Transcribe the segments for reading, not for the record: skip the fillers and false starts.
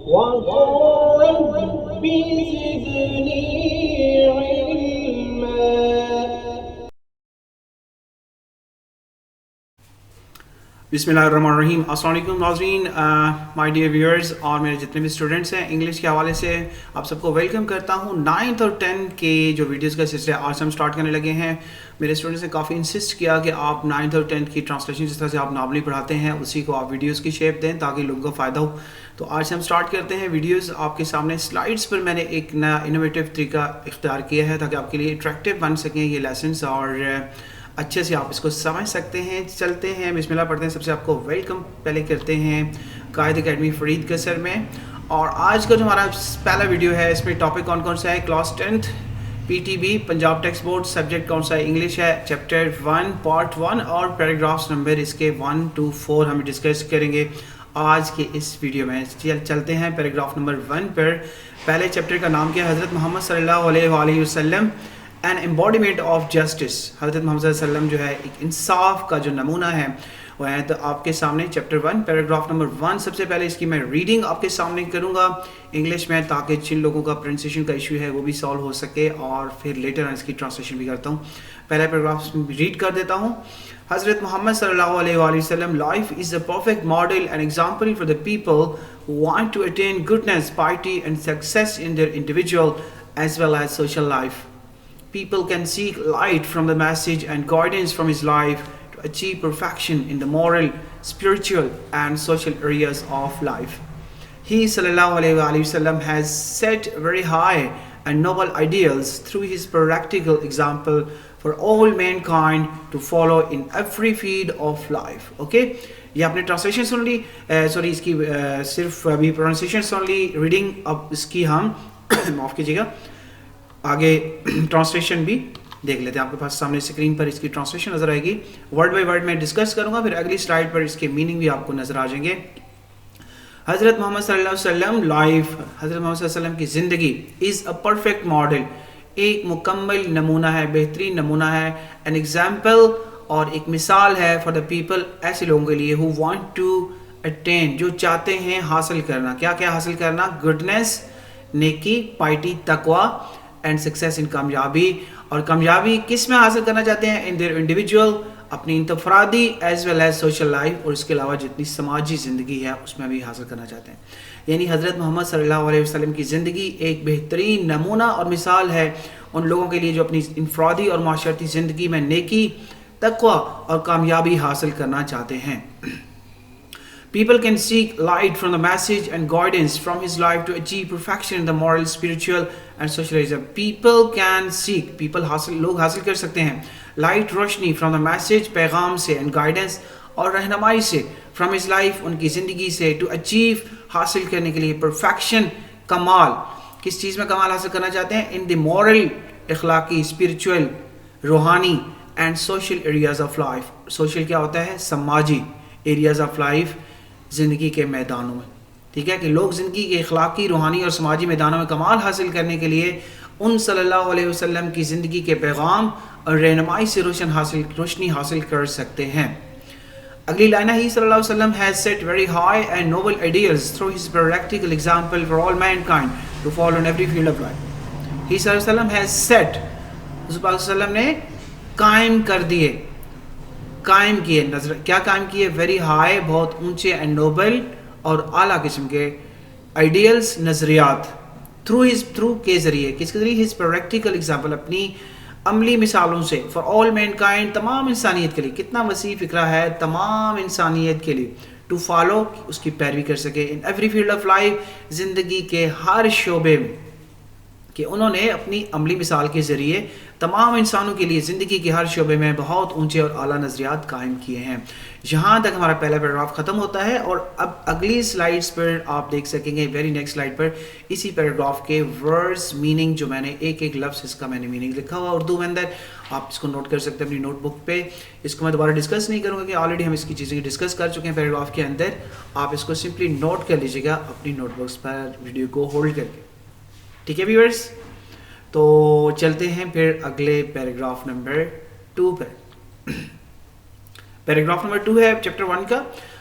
وقل رب زدني علما. बिस्मिल्लाहिर्रहमानिर्रहीम। अस्सलाम वालेकुम नाज़रीन, माय डियर व्यूअर्स और मेरे जितने भी स्टूडेंट्स हैं, इंग्लिश के हवाले से आप सबको वेलकम करता हूँ। 9th और 10th के जो वीडियोस का सिलसिला आज हम स्टार्ट करने लगे हैं। मेरे स्टूडेंट्स ने काफ़ी इंसिस्ट किया कि आप 9th और 10th की ट्रांसलेशन जिस तरह से आप नॉर्मली पढ़ाते हैं उसी को आप वीडियोस की शेप दें ताकि लोगों को फ़ायदा हो। तो आज से हम स्टार्ट करते हैं वीडियोस। आपके सामने स्लाइड्स पर मैंने एक नया इनोवेटिव तरीका इख्तियार किया है ताकि आपके लिए अट्रैक्टिव बन सकें ये लेसन्स और अच्छे से आप इसको समझ सकते हैं। चलते हैं, बिस्मिल्लाह पढ़ते हैं। सबसे आपको वेलकम पहले करते हैं कायद एकेडमी फरीद कसर में। और आज का जो हमारा पहला वीडियो है इसमें टॉपिक कौन कौन सा है? Class 10th PTB Punjab text board, subject कौन सा है? इंग्लिश है। चैप्टर 1 पार्ट 1 और पैराग्राफ्स नंबर इसके 1 to 4 हम डिस्कस करेंगे आज के इस वीडियो में। चलते हैं पैराग्राफ नंबर 1 पर। पहले चैप्टर का नाम क्या है? हज़रत मोहम्मद सल्लल्लाहु अलैहि वसल्लम एन एम्बॉडीमेंट ऑफ जस्टिस। हज़रत मोहम्मद सल्लल्लाहु अलैहि वसल्लम जो है एक इंसाफ का जो नमूना है वो है। तो आपके सामने चैप्टर 1 पैराग्राफ नंबर 1। सबसे पहले इसकी मैं रीडिंग आपके सामने करूंगा इंग्लिश में ताकि जिन लोगों का प्रोनाउंसिएशन का इशू है वो भी सॉल्व हो सके, और फिर लेटर इसकी ट्रांसलेशन भी करता हूँ। पहला पैराग्राफ रीड कर देता हूँ। हज़रत मोहम्मद सल्लल्लाहु अलैहि वसल्लम life is the perfect model and example for the people who want to attain goodness, piety and success in their individual as well as social life. People can seek light from the message and guidance from his life to achieve perfection in the moral, spiritual, and social areas of life. He sallallahu alaihi wasallam has set very high and noble ideals through his practical example for all mankind to follow in every field of life. Okay? ये आपने translation सुन ली, sorry इसकी सिर्फ अभी pronunciation सुन ली। Reading अब इसकी हम माफ़ कीजिएगा, आगे ट्रांसलेशन भी देख लेते हैं। आपके पास सामने स्क्रीन पर इसकी ट्रांसलेशन नज़र आएगी। वर्ड बाय वर्ड मैं डिस्कस करूंगा, फिर अगली स्लाइड पर इसके मीनिंग भी आपको नज़र आ जाएंगे। हज़रत मोहम्मद सल्लल्लाहु अलैहि वसल्लम लाइफ, हज़रत मोहम्मद सल्लल्लाहु अलैहि वसल्लम की ज़िंदगी इज़ अ परफेक्ट मॉडल, एक मुकम्मल नमूना है, बेहतरीन नमूना है। एन एग्जाम्पल, और एक मिसाल है फॉर द पीपल, ऐसे लोगों के लिए हु वांट टू अटेन, जो चाहते हैं हासिल करना। क्या क्या हासिल करना? गुडनेस, नेकी, पाइटी, तकवा एंड सक्सेस इन, कामयाबी। और कामयाबी किस में हासिल करना चाहते हैं? इन देयर इंडिविजुअल, अपनी इंतफरादी, as well as social life, और इसके अलावा जितनी समाजी ज़िंदगी है उसमें भी हासिल करना चाहते हैं। यानी हज़रत मोहम्मद सल्लल्लाहु अलैहि वसल्लम की ज़िंदगी एक बेहतरीन नमूना और मिसाल है उन लोगों के लिए जो अपनी इंफरादी और माशरती ज़िंदगी में नेकी, तकवा और कामयाबी हासिल करना चाहते हैं। People can seek light from the message and guidance from his life to achieve perfection in the moral, spiritual and social areas. People can seek, people हासिल, लोग हासिल कर सकते हैं light, Roshni, from the message, पैगाम से, and guidance, और रहनुमाई से, from his life, उनकी ज़िंदगी से, to achieve, हासिल करने के लिए, perfection, कमाल। किस चीज़ में कमाल हासिल करना चाहते हैं? in the moral, इखलाकी, spiritual, रूहानी and social areas of life. social क्या होता है? समाजी areas of life, ज़िंदगी के मैदानों में। ठीक है कि लोग ज़िंदगी के अखलाकी, रूहानी और समाजी मैदानों में कमाल हासिल करने के लिए उन सल्लल्लाहु अलैहि वसल्लम की ज़िंदगी के पैगाम और रहनुमाई से रोशनी हासिल कर सकते हैं। अगली लाइन है, ही सल्लल्लाहु अलैहि वसल्लम has set very high and noble ideals through his practical example for all mankind to follow in every field of life. He सल्लल्लाहु अलैहि वसल्लम हैज़ सेट, हुज़ूर सल्लल्लाहु अलैहि वसल्लम ने कायम कर दिए, कायम किए, नजर क्या कायम किए? वेरी हाई, बहुत ऊंचे, एंड नोबल और आला किस्म के आइडियल्स, नज़रियात, थ्रू के ज़रिए, किसके ज़रिए? हिज प्रैक्टिकल एग्जाम्पल, अपनी अमली मिसालों से, फॉर ऑल मैनकाइंड, तमाम इंसानियत के लिए। कितना वसी फ़िक्रा है, तमाम इंसानियत के लिए। टू फॉलो, उसकी पैरवी कर सके, इन एवरी फील्ड ऑफ लाइफ, ज़िंदगी के हर शोबे में, कि उन्होंने अपनी अमली मिसाल के ज़रिए तमाम इंसानों के लिए ज़िंदगी के हर शोबे में बहुत ऊंचे और आला नज़रियात कायम किए हैं। यहाँ तक हमारा पहला पैराग्राफ ख़त्म होता है, और अब अगली स्लाइड्स पर आप देख सकेंगे, वेरी नेक्स्ट स्लाइड पर, इसी पैराग्राफ के वर्ड्स, मीनिंग, जो मैंने एक एक लफ्ज़ इसका मैंने मीनिंग लिखा हुआ उर्दू में अंदर, आप इसको नोट कर सकते हैं अपनी नोटबुक पे। इसको मैं दोबारा डिस्कस नहीं करूँगा कि ऑलरेडी हम इसकी चीज़ें डिस्कस कर चुके हैं पैराग्राफ के अंदर। आप इसको सिंपली नोट कर लीजिएगा अपनी नोटबुक्स पर, वीडियो को होल्ड करके। ठीक है व्यूअर्स, तो चलते हैं फिर अगले पैराग्राफ नंबर 2 पर। पैराग्राफ नंबर 2 है चैप्टर 1 का।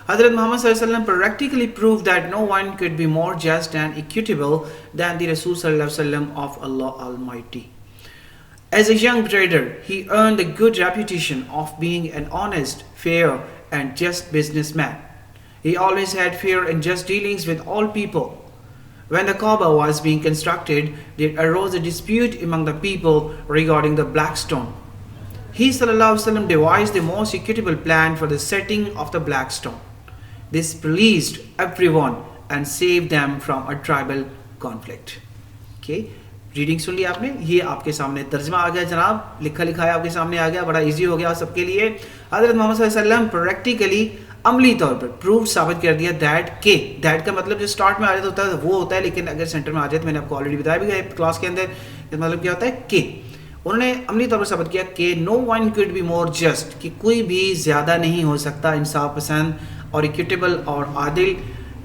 Hazrat Muhammad sallallahu alaihi wasallam practically proved that no one could be more just and equitable than the Rasul sallallahu alaihi wasallam of Allah Almighty. As a young trader, he earned a good reputation of being an honest, fair, and just businessman. He always had fair and just dealings with all people. When the Kaaba was being constructed, there arose a dispute among the people regarding the black stone. He sallallahu alaihi wasallam devised the most equitable plan for the setting of the black stone. This pleased everyone and saved them from a tribal conflict. Okay. Reading सुन ली आपने, ये आपके सामने तर्जमा आ गया जनाब, लिखा लिखाया आपके सामने आ गया, बड़ा इजी हो गया सबके लिए. हज़रत मोहम्मद सल्लल्लाहु अलैहि वसल्लम प्रैक्टिकली अमली तौर पर प्रूव साबित कर दिया दैट का मतलब जो स्टार्ट में आ जाता होता है वो होता है, लेकिन अगर सेंटर में आ जाए तो मैंने आपको ऑलरेडी बताया भी है क्लास के अंदर, मतलब क्या होता है के. उन्होंने अमली तौर पर साबित किया कि no one could be more just, कि कोई भी ज़्यादा नहीं हो सकता इंसाफ पसंद और इक्विटेबल और आदिल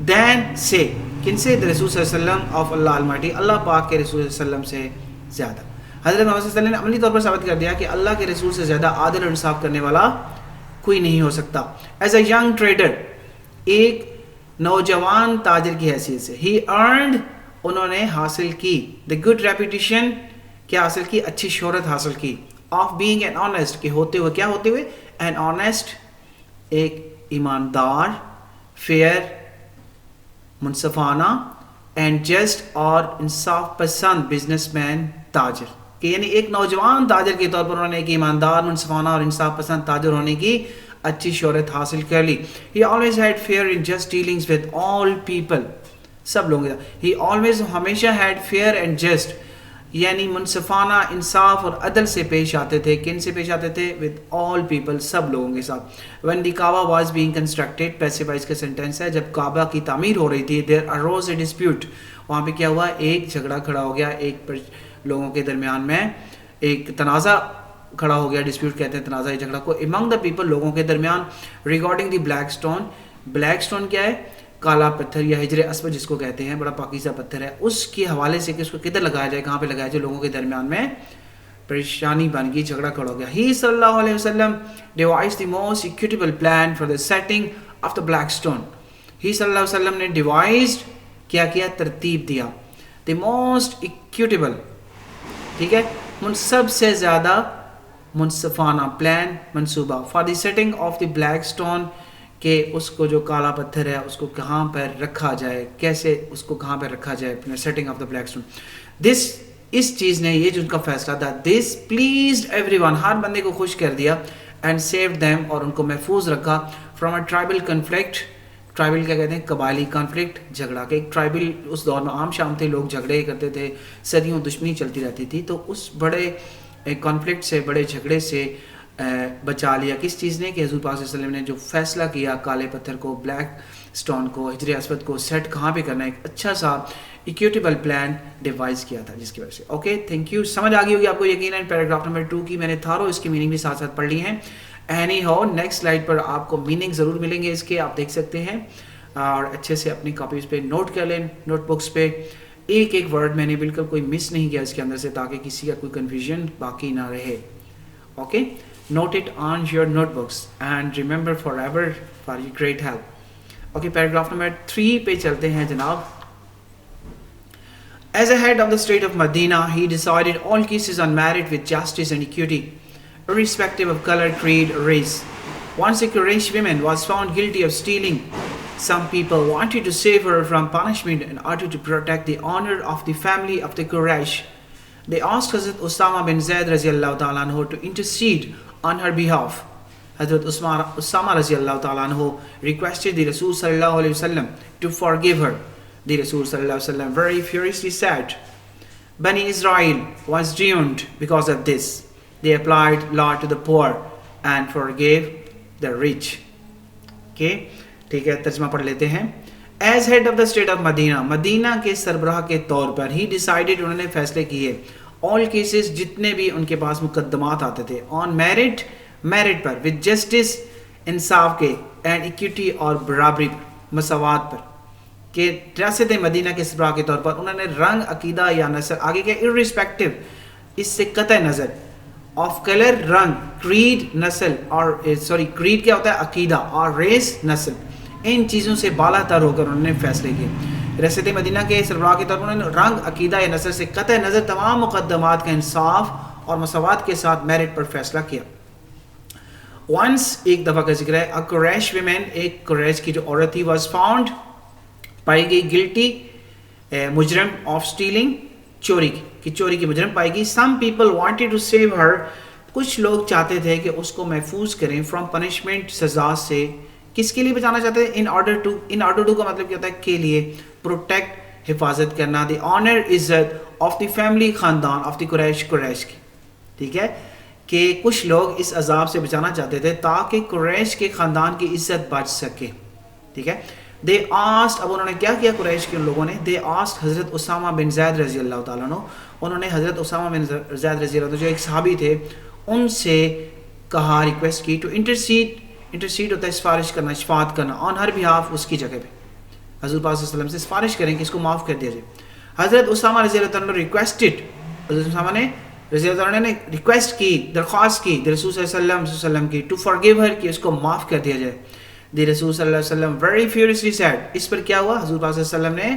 दैन से, किन से, रसूल सल्लल्लाहु अलैहि वसल्लम ऑफ अल्लाह अलमाइटी, अल्लाह पाक के रसूल सल्लल्लाहु अलैहि वसल्लम से ज़्यादा. हज़रत मोहम्मद सल्लल्लाहु अलैहि वसल्लम ने अमली तौर पर साबित कर दिया कि अल्लाह के रसूल से ज़्यादा आदिल और इंसाफ करने वाला कोई नहीं हो सकता. एज अ यंग ट्रेडर, एक नौजवान ताजिर की हैसियत से, ही अर्नड, उन्होंने हासिल की, द गुड रेपुटेशन, क्या हासिल की, अच्छी शोहरत हासिल की, ऑफ बीइंग एन ऑनेस्ट, के होते हुए, क्या होते हुए, एन ऑनेस्ट, एक ईमानदार, फेयर, मुनसफाना, एंड जस्ट और इंसाफ पसंद बिजनेसमैन ताजिर, कि यानी एक नौजवान ताजिर के तौर पर उन्होंने एक ईमानदार, मुनसफाना और इंसाफ पसंद ताजिर होने की अच्छी शोहरत हासिल कर ली. He always had fair in just dealings with all people, सब लोगों के साथ. ही ऑलवेज, हमेशा हैड फेयर एंड जस्ट, यानी मुनसफाना, इंसाफ और अदल से पेश आते थे. किन से पेश आते थे? विद ऑल पीपल, सब लोगों के साथ. When the Kaaba was being constructed, passive voice का सेंटेंस है, जब काबा की तामीर हो रही थी, देयर अरोज ए डिस्प्यूट, वहाँ पे क्या हुआ, एक झगड़ा खड़ा हो गया, एक लोगों के दरमियान में एक तनाज़ा खड़ा हो गया, डिस्प्यूट कहते हैं तनाज़ा झगड़ा को, अमंग द पीपल, लोगों के दरमियान, regarding the black stone. Black stone क्या है? काला पत्थर या हिजर अस्वद जिसको कहते हैं, बड़ा पाकीज़ा पत्थर है, उसके हवाले से कि उसको किधर लगाया जाए, कहाँ पे लगाया जाए, लोगों के दरमियान में परेशानी बन गई, झगड़ा खड़ा हो गया. ही सल्लल्लाहु अलैहि वसल्लम devised the most equitable plan for the setting of the black stone. He सल्लल्लाहु अलैहि वसल्लम ने डिवाइस्ड, क्या किया, तरतीब दिया, द मोस्ट इक्विटेबल, ठीक है, सबसे ज़्यादा मुनसफाना प्लान, मंसूबा, for the setting of the black stone, कि उसको जो काला पत्थर है उसको कहाँ पर रखा जाए, कैसे उसको कहाँ पर रखा जाए, setting of the black stone. This, इस चीज़ ने, ये जो उनका फैसला था, दिस प्लीज्ड एवरीवन, हर बंदे को खुश कर दिया, एंड सेव्ड देम, और उनको महफूज रखा, from a tribal conflict. Tribal क्या कहते हैं? कबायली कॉन्फ्लिक्ट, झगड़ा के. एक ट्राइबल उस दौर में आम शाम थे, लोग झगड़े करते थे, सदियों दुश्मनी चलती रहती थी, तो उस बड़े कॉन्फ्लिक्ट से, बड़े झगड़े से बचा लिया किस चीज़ ने, कि हज़ूर पाक सल्लल्लाहु अलैहि वसल्लम ने जो फैसला किया, काले पत्थर को, ब्लैक स्टोन को, हिजर अस्वद को सेट कहाँ पे करना है, एक अच्छा सा इक्विटेबल प्लान डिवाइस किया था, जिसकी वजह से. Okay, thank you. समझ आ गई होगी आपको यकीनन. पैराग्राफ नंबर 2 की मैंने थारो इसकी मीनिंग भी साथ साथ पढ़ ली है. एनी हाउ, नेक्स्ट स्लाइड पर आपको मीनिंग ज़रूर मिलेंगे इसके, आप देख सकते हैं, और अच्छे से अपनी कॉपीज़ पे नोट कर लें, नोटबुक्स पे. एक एक वर्ड मैंने बिल्कुल कोई मिस नहीं किया इसके अंदर से, ताकि किसी का कोई कन्फ्यूजन बाकी ना रहे. Okay, note it on your notebooks and remember forever for your great help. Okay, paragraph number 3 पे चलते हैं जनाब. As a head of the state of Medina, he decided all cases on merit with justice and equity, irrespective of color, creed, or race. Once a Quraysh woman was found guilty of stealing. Some people wanted to save her from punishment in order to protect the honor of the family of the Quraysh. They asked Hazrat Usama bin Zaid radiallahu ta'ala anhu to intercede on her behalf. Hazrat Usama radiallahu ta'ala anhu requested the Rasul sallallahu alayhi wasallam to forgive her. The Rasul sallallahu alayhi wasallam very furiously said, Bani Israel was doomed because of this. They applied law to the poor and forgave the rich. Okay, ठीक है, तर्जमा पढ़ लेते हैं. As head of the state of Medina, Medina के सरबराह के तौर पर, ही डिसाइडेड, उन्होंने फैसले किए, ऑल केसेस, जितने भी उनके पास मुकदमात आते थे, ऑन मेरिट, मेरिट पर, विद जस्टिस, इंसाफ के, एंड इक्विटी, और बराबरी पर, मसावात पर, कि रियासत मदीना के सरबराह के तौर पर उन्होंने रंग, अकीदा या नस्ल, आगे क्या, इर्रिस्पेक्टिव, इससे कतई नज़र, ऑफ कलर, रंग, क्रीड, नस्ल, और सॉरी क्रीड क्या होता है, अकीदा, और रेस, नस्ल, ان چیزوں سے بالا تر ہو کر انہوں نے فیصلے کیے. ریاست مدینہ کے سربراہ کے طور پر انہوں نے رنگ، عقیدہ یا نسل سے قطع نظر تمام مقدمات کا انصاف اور مساوات کے ساتھ میرٹ پر فیصلہ کیا. ونس ایک دفعہ کا ذکر ہے، قریش ویمن، ایک قریش کی جو عورت تھی، واز فاؤنڈ، پائی گئی، گلٹی، مجرم، آف اسٹیلنگ، چوری کی مجرم پائی گئی. Some people wanted to save her, کچھ لوگ چاہتے تھے کہ اس کو محفوظ کریں فرام پنشمنٹ، سزا سے. کس کے لیے بچانا چاہتے تھے؟ ان آرڈر ٹو کا مطلب کیا ہوتا ہے؟ کے لیے، پروٹیکٹ، حفاظت کرنا، دی آنر، عزت، آف دی فیملی، خاندان، آف دی قریش کی. ٹھیک ہے کہ کچھ لوگ اس عذاب سے بچانا چاہتے تھے تاکہ قریش کے خاندان کی عزت بچ سکے. ٹھیک ہے. دے آسٹ، اب انہوں نے کیا کیا قریش کے لوگوں نے؟ دے آسٹ حضرت اسامہ بن زید رضی اللہ تعالیٰ عنہ، انہوں نے حضرت اسامہ بن زید رضی اللہ عنہ جو ایک صحابی تھے ان سے کہا، ریکویسٹ کی، ٹو انٹرسیڈ ہوتا ہے سفارش کرنا، شفاعت کرنا، آن ہر بہاف، اس کی جگہ پہ حضور پاک صلی اللہ علیہ وسلم سے سفارش کریں کہ اس کو معاف کر دیا جائے. حضرت اسامہ رضی اللہ تعالیٰ عنہ ریکویسٹڈ، حضرت اسامہ نے رضی اللہ عنہ نے ریکویسٹ کی، درخواست کی رسول صلی اللہ علیہ وسلم کی، ٹو فارگیو ہر، کہ اس کو معاف کر دیا جائے. دی رسول صلی اللہ علیہ وسلم ویری فیورسلی سیڈ، اس پر کیا ہوا؟ حضور پاک صلی اللہ علیہ وسلم نے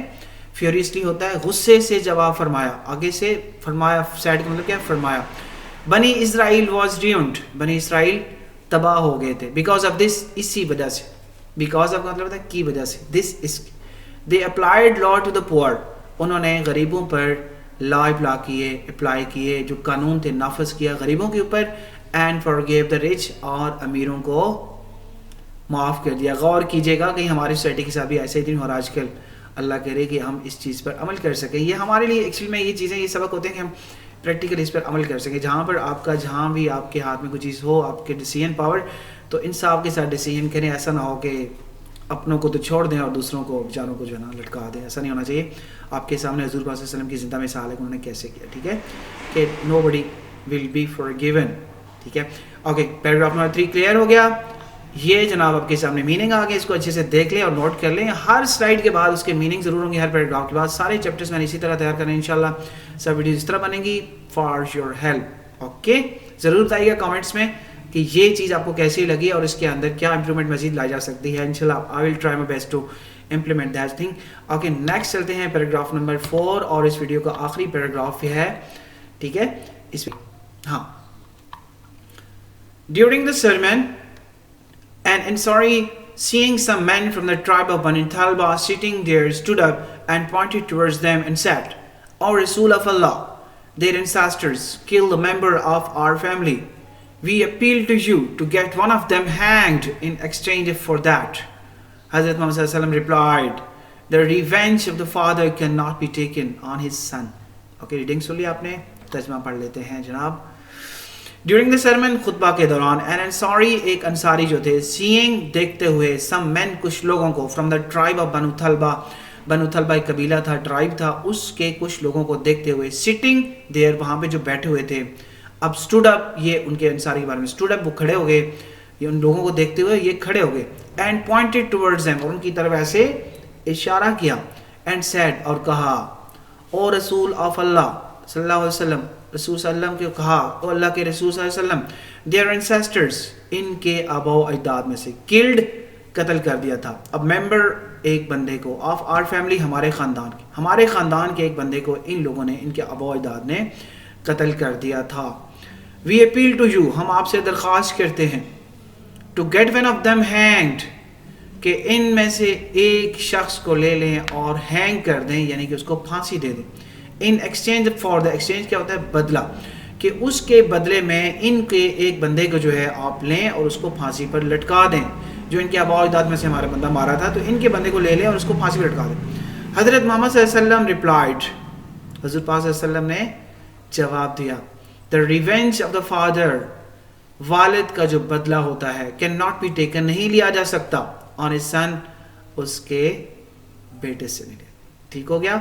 فیورسلی ہوتا ہے غصے سے جواب فرمایا، آگے سے فرمایا، سیڈ کا مطلب کیا؟ فرمایا. بنی اسرائیل واز ریونڈ، بنی اسرائیل تباہ ہو گئے تھے، بیکاز آف دس، اسی وجہ سے، بیکاز آف کا مطلب ہوتا ہے کی وجہ سے، this is. They applied law to the poor, انہوں نے غریبوں پر لا اپلائی کیے، جو قانون تھے نافذ کیا غریبوں کے اوپر. اینڈ فارگیو دا رچ، اور امیروں کو معاف کر دیا. غور کیجیے گا کہ ہماری سوسائٹی کے ساتھ بھی ایسے ہی دن، اور آج کل اللہ کرے کہ ہم اس چیز پر عمل کر سکیں. یہ ہمارے لیے ایکچولی میں یہ چیزیں، یہ سبق ہوتے ہیں کہ ہم پریکٹیکل اس پر عمل کر سکیں. جہاں بھی آپ کے ہاتھ میں کوئی چیز ہو، آپ کے ڈیسیژن پاور، تو انصاف کے ساتھ ڈیسیژن کریں. ایسا نہ ہو کہ اپنوں کو تو چھوڑ دیں اور دوسروں کو، بیچاروں کو جو ہے نا لٹکا دیں. ایسا نہیں ہونا چاہیے. آپ کے سامنے حضور پاک صلی اللہ علیہ وسلم کی زندہ مثال ہے کہ انہوں نے کیسے کیا. ٹھیک ہے کہ نو بڈی ول بی فارگیون. ٹھیک ہے. اوکے، پیراگراف نمبر 3 کلیئر ہو گیا. یہ جناب آپ کے سامنے میننگ آ گیا، اس کو اچھے سے دیکھ لیں اور نوٹ کر لیں. ہر سلائڈ کے بعد اس کے میننگ ضرور ہوں گے، ہر پیراگراف کے بعد. سارے چیپٹرز میں نے اسی طرح تیار کریں انشاءاللہ. سب ویڈیوز اس طرح بنیں گی فار یور ہیلپ. اوکے، ضرور بتائیے گا کامنٹس میں کہ یہ چیز آپ کو کیسی لگی اور اس کے اندر کیا امپرومنٹ مزید لائی جا سکتی ہے. انشاءاللہ I will try my best to implement that thing. Okay, next چلتے ہیں پیراگراف نمبر 4، اور اس ویڈیو کا آخری پیراگراف ہے. ٹھیک ہے. ہاں، during the sermon and Ansari, seeing some men from the tribe of Bani Talba sitting there, stood up and pointed towards them and said, O Rasul of Allah, their ancestors killed a member of our family. We appeal to you to get one of them hanged in exchange for that. Hazrat Muhammad sallallahu alaihi wasallam replied, the revenge of the father cannot be taken on his son. Okay, reading سن لیا آپ نے، ترجمہ پڑھ لیتے ہیں جناب. During the sermon, خطبہ کے دوران، این انصاری، ایک انصاری جو تھے، سینگ، دیکھتے ہوئے، سم مین، کچھ لوگوں کو، فرام دا ٹرائب آف بنو تھلبہ، بنو تھلبہ ایک قبیلہ تھا، ٹرائب تھا، اس کے کچھ لوگوں کو دیکھتے ہوئے، سٹنگ دیر، وہاں پہ جو بیٹھے ہوئے تھے. اب اسٹوڈ اپ، یہ ان کے انصاری کے بارے میں، اسٹوڈ اپ وہ کھڑے ہو گئے، یہ ان لوگوں کو دیکھتے ہوئے یہ کھڑے ہو گئے. اینڈ پوائنٹڈ ٹورڈز دیم، اور ان کی طرف ایسے اشارہ کیا. اینڈ سیڈ، اور کہا، او رسول آف اللہ صلی اللہ علیہ وسلم، رسول صلی اللہ علیہ وسلم کو کہا، او اللہ کے رسول صلی اللہ علیہ وسلم، دیئر انسیسٹرز، ان کے آبا و اجداد میں سے، کلڈ، قتل کر دیا تھا. اب ممبر، ایک بندے کو، آف آر فیملی، ہمارے خاندان کے ایک بندے کو ان لوگوں نے، ان کے آبا و اجداد نے قتل کر دیا تھا. وی اپیل ٹو یو، ہم آپ سے درخواست کرتے ہیں، to get one of them hanged, کہ ان میں سے ایک شخص کو لے لیں اور ہینگ کر دیں، یعنی کہ اس کو پھانسی دے دیں. In exchange for the, exchange کیا ہوتا ہے؟ بدلہ، کہ اس کے بدلے میں ان کے ایک بندے کو جو ہے آپ لیں اور اس کو پھانسی پر لٹکا دیں. جو ان کے آبا و اجداد میں سے ہمارا بندہ مارا تھا، تو ان کے بندے کو لے لیں اور اس کو پھانسی پر لٹکا دیں. حضرت محمد صلی اللہ علیہ وسلم ریپلائڈ، حضرت پاک صلی اللہ علیہ وسلم نے جواب دیا، دا ریونج آف دا فادر، والد کا جو بدلہ ہوتا ہے، کین ناٹ بی ٹیکن، نہیں لیا جا سکتا، آن ہز سن، اس کے بیٹے سے نہیں لیا. ٹھیک ہو گیا.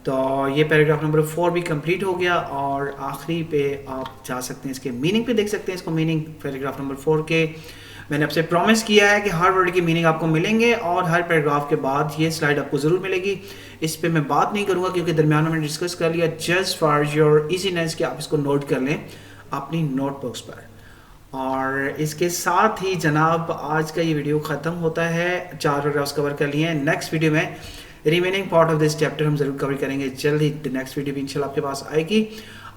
تو یہ پیراگراف نمبر 4 بھی کمپلیٹ ہو گیا، اور آخری پہ آپ جا سکتے ہیں، اس کے میننگ پہ دیکھ سکتے ہیں. اس کو میننگ پیراگراف نمبر 4 کے میں نے آپ سے پرومس کیا ہے کہ ہر ورڈ کی میننگ آپ کو ملیں گے، اور ہر پیراگراف کے بعد یہ سلائڈ آپ کو ضرور ملے گی. اس پہ میں بات نہیں کروں گا کیونکہ درمیان میں ڈسکس کر لیا، جسٹ فار یور ایزینس کہ آپ اس کو نوٹ کر لیں اپنی نوٹ بکس پر. اور اس کے ساتھ ہی جناب آج کا یہ ویڈیو ختم ہوتا ہے. 4 پیراگرافس کور کر لیے ہیں. نیکسٹ ویڈیو میں remaining part of this chapter ہم ضرور کور کریں گے جلد ہی. نیکسٹ ویڈیو بھی انشاءاللہ آپ کے پاس آئے گی.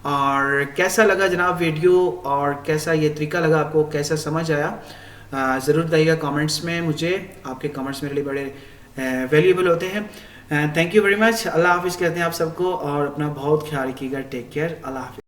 اور کیسا لگا جناب ویڈیو اور کیسا یہ طریقہ لگا آپ کو, کیسا سمجھ آیا, ضرور بتائیے گا کامنٹس میں مجھے. آپ کے کامنٹس میرے لیے بڑے ویلیوبل ہوتے ہیں. Thank you very much. اللہ حافظ کہتے ہیں آپ سب کو اور اپنا بہت خیال رکھیے گا. Take care. اللہ حافظ.